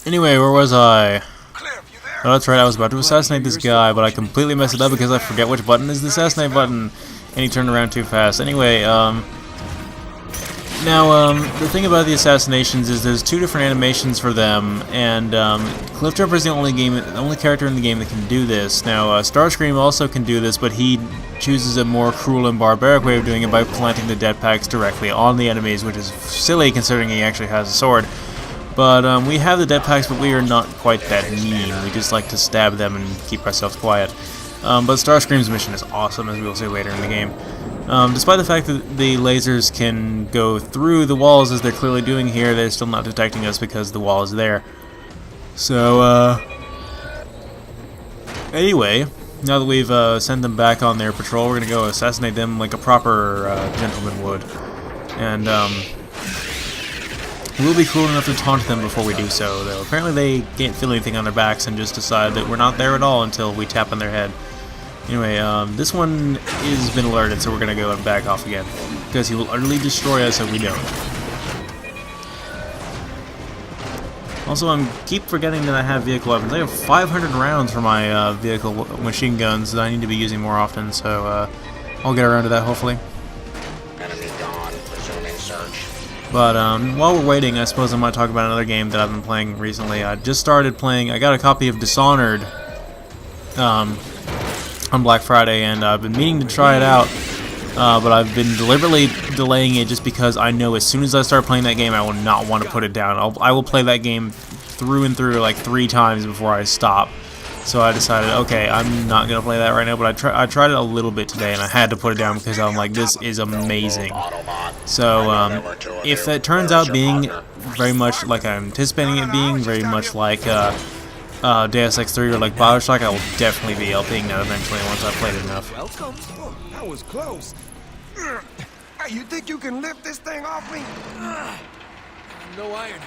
Anyway, where was I? Oh, that's right, I was about to assassinate this guy, but I completely messed it up because I forget which button is the assassinate button, and he turned around too fast. Anyway, the thing about the assassinations is there's two different animations for them, and Cliffjumper is the only character in the game that can do this. Now, Starscream also can do this, but he chooses a more cruel and barbaric way of doing it by planting the jetpacks directly on the enemies, which is silly considering he actually has a sword. But we have the jetpacks, but we are not quite that mean. We just like to stab them and keep ourselves quiet. But Starscream's mission is awesome, as we will see later in the game. Despite the fact that the lasers can go through the walls, as they're clearly doing here, they're still not detecting us because the wall is there. So, anyway, now that we've sent them back on their patrol, we're going to go assassinate them like a proper gentleman would. And, we'll be cruel enough to taunt them before we do so, though. Apparently they can't feel anything on their backs and just decide that we're not there at all until we tap on their head. Anyway, this one has been alerted, so we're going to go and back off again, because he will utterly destroy us if we don't. Also, I keep forgetting that I have vehicle weapons. I have 500 rounds for my vehicle machine guns that I need to be using more often, so I'll get around to that hopefully. Enemy gone. Resuming search. But while we're waiting, I suppose I might talk about another game that I've been playing recently. I just started playing. I got a copy of Dishonored on Black Friday, and I've been meaning to try it out, but I've been deliberately delaying it just because I know as soon as I start playing that game, I will not want to put it down. I will play that game through and through like 3 times before I stop. So I decided, okay, I'm not going to play that right now, but I tried it a little bit today, and I had to put it down because I'm like, this is amazing. So, if it turns out being very much like I'm anticipating it being, very much like Deus Ex 3 or like Bioshock, I will definitely be LPing that eventually once I've played it enough. Welcome. Oh, that was close. Hey, you think you can lift this thing off me? No Ironhide.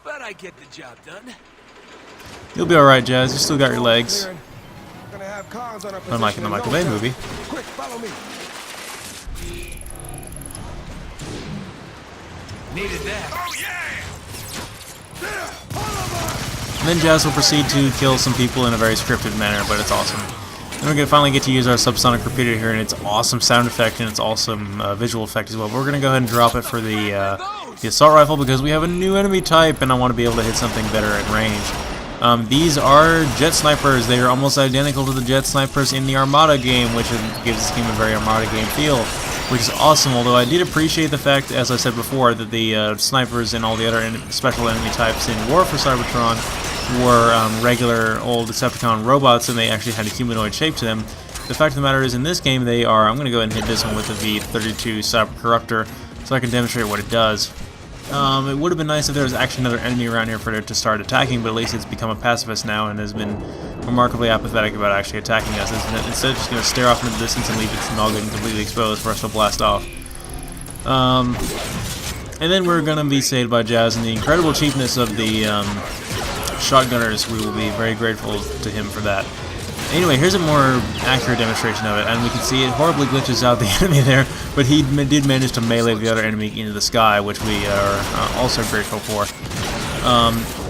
But I get the job done. You'll be alright, Jazz. You still got your legs. Gonna have cars on our Unlike in the Michael Bay movie. Quick, follow me. Needed that. Oh yeah! And then Jazz will proceed to kill some people in a very scripted manner, but it's awesome. Then we're going to finally get to use our subsonic repeater here, and it's awesome sound effect, and it's awesome visual effect as well. But we're going to go ahead and drop it for the assault rifle because we have a new enemy type, and I want to be able to hit something better at range. These are jet snipers. They are almost identical to the jet snipers in the Armada game, which gives this game a very Armada game feel, which is awesome. Although I did appreciate the fact, as I said before, that the snipers and all the other special enemy types in War for Cybertron were regular old Decepticon robots, and they actually had a humanoid shape to them. The fact of the matter is, in this game, they are... I'm going to go ahead and hit this one with the V32 Cyber Corruptor so I can demonstrate what it does. It would have been nice if there was actually another enemy around here for it to start attacking, but at least it's become a pacifist now and has been remarkably apathetic about actually attacking us. Instead of just going to stare off into the distance and leave its noggin completely exposed for us to blast off. And then we're going to be saved by Jazz, and the incredible cheapness of the shotgunners, we will be very grateful to him for that. Anyway, here's a more accurate demonstration of it, and we can see it horribly glitches out the enemy there, but he did manage to melee the other enemy into the sky, which we are also grateful for.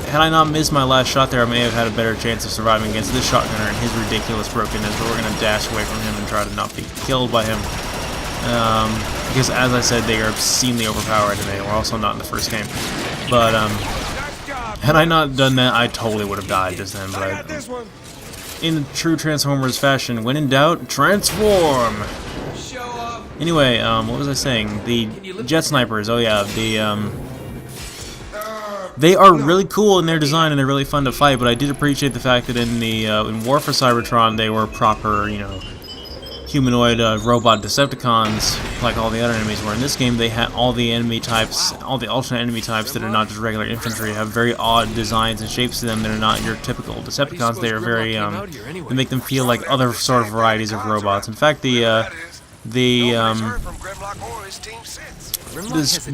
Had I not missed my last shot there, I may have had a better chance of surviving against this shotgunner and his ridiculous brokenness, but we're going to dash away from him and try to not be killed by him. Because, as I said, they are obscenely overpowered, and they were also not in the first game. But, had I not done that, I totally would have died just then, but in true Transformers fashion, when in doubt, transform! Anyway, what was I saying? The jet snipers, oh yeah, they are really cool in their design and they're really fun to fight, but I did appreciate the fact that in the in War for Cybertron they were proper, you know, humanoid robot Decepticons like all the other enemies were. In this game they had all the enemy types, all the alternate enemy types that are not just regular infantry have very odd designs and shapes to them that are not your typical Decepticons. They are very, they make them feel like other sort of varieties of robots. In fact, the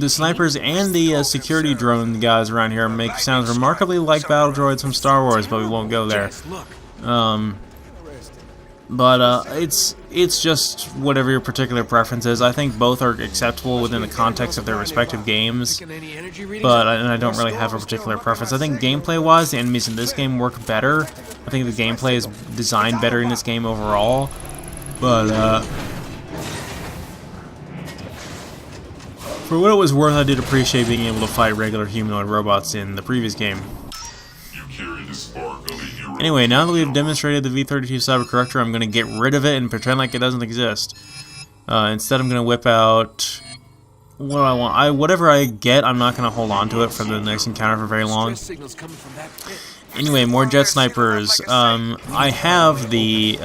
snipers and the security drone guys around here make sounds remarkably like battle droids from Star Wars, but we won't go there. But it's just whatever your particular preference is. I think both are acceptable within the context of their respective games, but I don't really have a particular preference. I think gameplay-wise, the enemies in this game work better. I think the gameplay is designed better in this game overall, but for what it was worth, I did appreciate being able to fight regular humanoid robots in the previous game. Anyway, now that we've demonstrated the V32 Cybercorrector, I'm going to get rid of it and pretend like it doesn't exist. Instead, I'm going to whip out what I want. Whatever I get, I'm not going to hold on to it for the next encounter for very long. Anyway, more jet snipers. I have the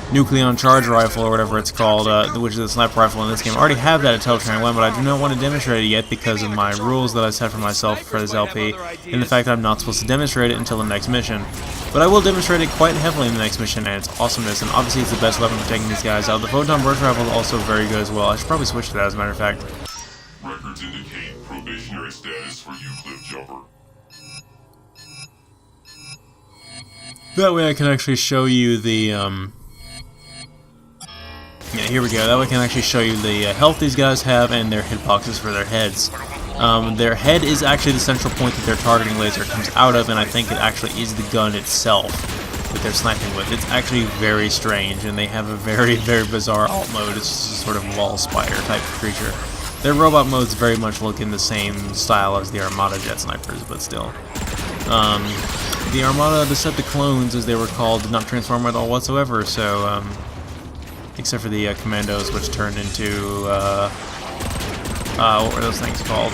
Nucleon Charge Rifle, or whatever it's called, which is a sniper rifle in this game. I already have that at Teletrain 1, but I do not want to demonstrate it yet because of my rules that I set for myself for this LP, and the fact that I'm not supposed to demonstrate it until the next mission. But I will demonstrate it quite heavily in the next mission, and its awesomeness, and obviously it's the best weapon for taking these guys out. The Photon Burst Rifle is also very good as well. I should probably switch to that, as a matter of fact. Records indicate probationary status for you, Cliff Jumper. That way I can actually show you the, yeah, here we go. That way I can actually show you the health these guys have and their hitboxes for their heads. Their head is actually the central point that their targeting laser comes out of, and I think it actually is the gun itself that they're sniping with. It's actually very strange, and they have a very, very bizarre alt mode. It's just a sort of wall spider type creature. Their robot modes very much look in the same style as the Armada jet snipers, but still. The Armada Decepticlones, as they were called, did not transform at all whatsoever, so, except for the commandos, which turned into, what were those things called?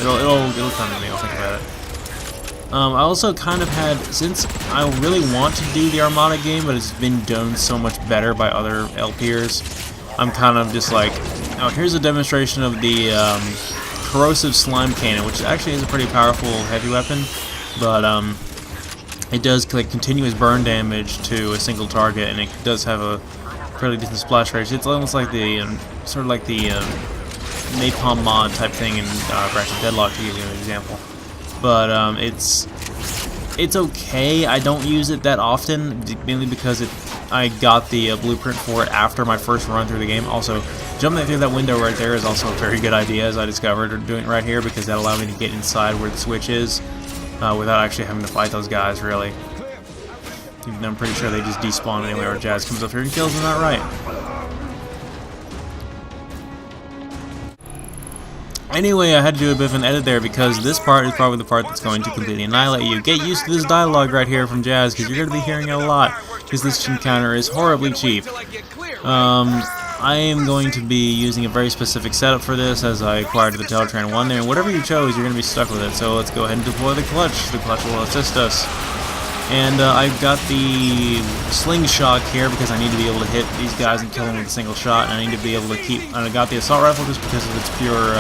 It'll come to me, I'll think about it. I also kind of had, since I really want to do the Armada game, but it's been done so much better by other LPers, I'm kind of just like, oh, here's a demonstration of the Corrosive Slime Cannon, which actually is a pretty powerful heavy weapon, but it does like continuous burn damage to a single target, and it does have a fairly decent splash rate. It's almost like the sort of like the napalm mod type thing in Ratchet Deadlock, to give you an example. But it's okay. I don't use it that often, mainly because I got the blueprint for it after my first run through the game. Also, jumping through that window right there is also a very good idea, as I discovered doing it right here, because that allowed me to get inside where the switch is without actually having to fight those guys, really. Even though I'm pretty sure they just despawn anyway, or Jazz comes up here and kills them outright. Anyway, I had to do a bit of an edit there because this part is probably the part that's going to completely annihilate you. Get used to this dialogue right here from Jazz, because you're going to be hearing it a lot, because this encounter is horribly cheap. I am going to be using a very specific setup for this, as I acquired the Teletrain 1 there, and whatever you chose, you're going to be stuck with it. So let's go ahead and deploy the clutch. The clutch will assist us. And I've got the slingshot here because I need to be able to hit these guys and kill them with a single shot, and I need to be able to keep, and I got the assault rifle just because of its pure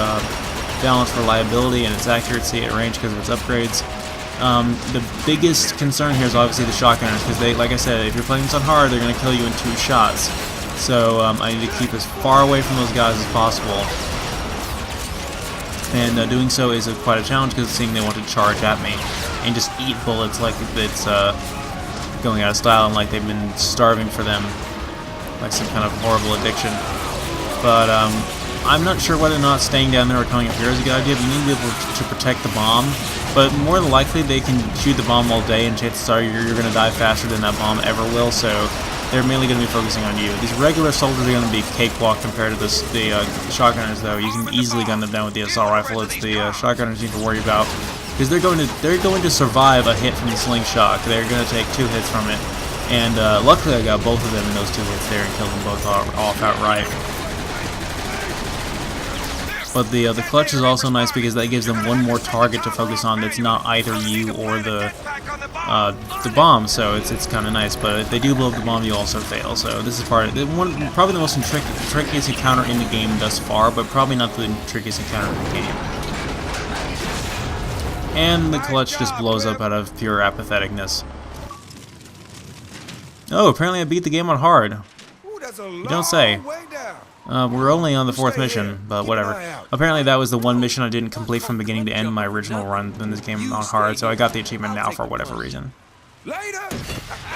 balance, reliability, and its accuracy at range because of its upgrades. The biggest concern here is obviously the shotgunners, because they, like I said, if you're playing this on hard, they're going to kill you in 2 shots. So I need to keep as far away from those guys as possible. And doing so is quite a challenge, because seeing they want to charge at me and just eat bullets like it's going out of style and like they've been starving for them, like some kind of horrible addiction. But I'm not sure whether or not staying down there or coming up here is a good idea. But you need to be able to protect the bomb, but more than likely they can shoot the bomb all day, and chances are you're going to die faster than that bomb ever will, so they're mainly going to be focusing on you. These regular soldiers are going to be cakewalk compared to the shotgunners, though. You can easily gun them down with the assault rifle. It's the shotgunners you need to worry about, because they're going to survive a hit from the slingshot. They're going to take 2 hits from it, and luckily I got both of them in those 2 hits there and killed them both off outright. But the clutch is also nice because that gives them one more target to focus on that's not either you or the bomb, so it's kind of nice. But if they do blow up the bomb, you also fail. So this is probably the most trickiest encounter in the game thus far, but probably not the trickiest encounter in the game. And the clutch just blows up out of pure apatheticness. Oh, apparently I beat the game on hard. You don't say. We're only on the 4th mission, but whatever. Apparently that was the one mission I didn't complete from beginning to end in my original run in this game on hard, so I got the achievement now for whatever reason. Later!